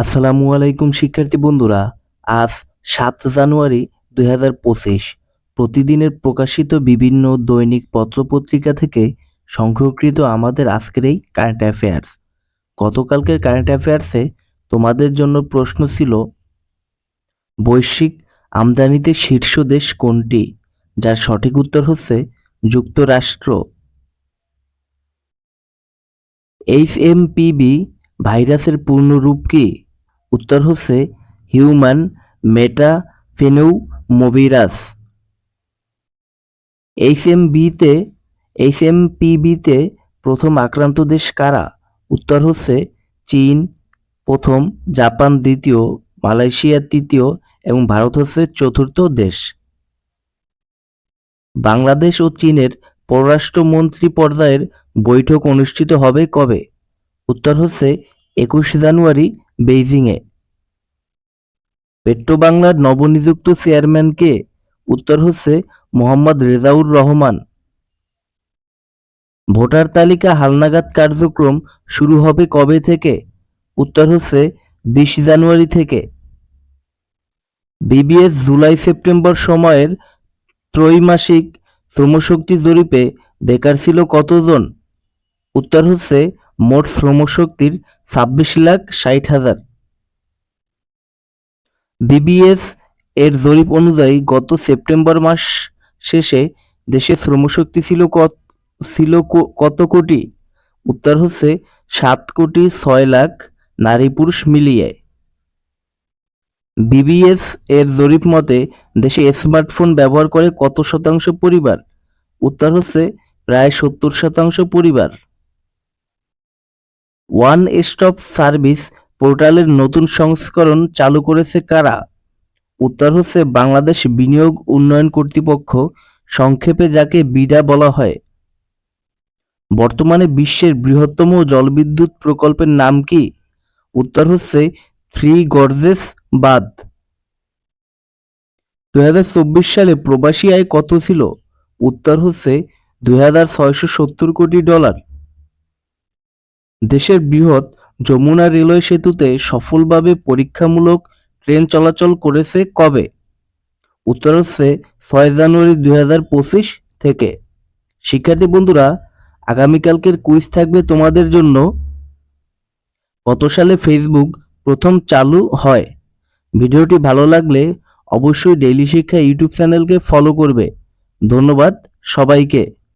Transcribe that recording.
আসসালামু আলাইকুম শিক্ষার্থী বন্ধুরা। আজ ৭ জানুয়ারি ২০২৫। প্রতিদিনের প্রকাশিত বিভিন্ন দৈনিক পত্রপত্রিকা থেকে সংগ্রহকৃত আমাদের আজকের এই কারেন্ট অ্যাফেয়ার্স। গতকালকের কারেন্ট অ্যাফেয়ার্সে তোমাদের জন্য প্রশ্ন ছিল, বৈশ্বিক আমদানিতে শীর্ষ দেশ কোনটি? যার সঠিক উত্তর হচ্ছে যুক্তরাষ্ট্র। HMPV ভাইরাসের পূর্ণ রূপ কি? উত্তর হচ্ছে হিউম্যান মেটাফেনোমোভিরাস। HMPV-তে প্রথম আক্রান্ত দেশ কারা? উত্তর হচ্ছে চীন প্রথম, জাপান দ্বিতীয়, মালয়েশিয়া তৃতীয় এবং ভারত হচ্ছে চতুর্থ দেশ। বাংলাদেশ ও চীনের পররাষ্ট্রমন্ত্রী পর্যায়ের বৈঠক অনুষ্ঠিত হবে কবে? উত্তর হচ্ছে ২১ জানুয়ারি বেইজিংয়ে। পেট্রোবাংলার নবনিযুক্ত চেয়ারম্যান কে? উত্তর হচ্ছে মোহাম্মদ রেজাউর রহমান। ভোটার তালিকা হালনাগাদ কার্যক্রম শুরু হবে কবে থেকে? উত্তর হচ্ছে ২০ জানুয়ারি থেকে। বিবিএস জুলাই সেপ্টেম্বর সময়ের ত্রৈমাসিক শ্রমশক্তি জরিপে বেকার ছিল কতজন? উত্তর হচ্ছে মোট শ্রমশক্তির ২৬,৬০,০০০। বিবিএস এর জরিপ অনুযায়ী গত সেপ্টেম্বর মাস শেষে দেশে শ্রমশক্তি ছিল কত কোটি? উত্তর হচ্ছে ৭,৬০,০০,০০০ নারী পুরুষ মিলিয়ে। বিবিএস এর জরিপ মতে দেশে স্মার্টফোন ব্যবহার করে কত শতাংশ পরিবার? উত্তর হচ্ছে প্রায় ৭০% পরিবার। ওয়ান স্টপ সার্ভিস পোর্টালের নতুন সংস্করণ চালু করেছে কারা? উত্তর হচ্ছে বাংলাদেশ বিনিয়োগ উন্নয়ন কর্তৃপক্ষ, সংক্ষেপে যাকে বিডা বলা হয়। বর্তমানে বিশ্বের বৃহত্তম জলবিদ্যুৎ প্রকল্পের নাম কি? উত্তর হচ্ছে থ্রি গর্জেস বাঁধ। ২০২৪ সালে প্রবাসী আয় কত ছিল? উত্তর হচ্ছে $২,৬৭০ কোটি। দেশের বৃহৎ যমুনা রেলওয়ে সেতুতে সফলভাবে পরীক্ষামূলক ট্রেন চলাচল করেছে কবে? উত্তর হচ্ছে ৬ জানুয়ারি ২০২৫ থেকে। শিক্ষার্থী বন্ধুরা, আগামীকালকের কুইজ থাকবে তোমাদের জন্য, কত সালে ফেসবুক প্রথম চালু হয়? ভিডিওটি ভালো লাগলে অবশ্যই ডেইলি শিক্ষা ইউটিউব চ্যানেলকে ফলো করবে। ধন্যবাদ সবাইকে।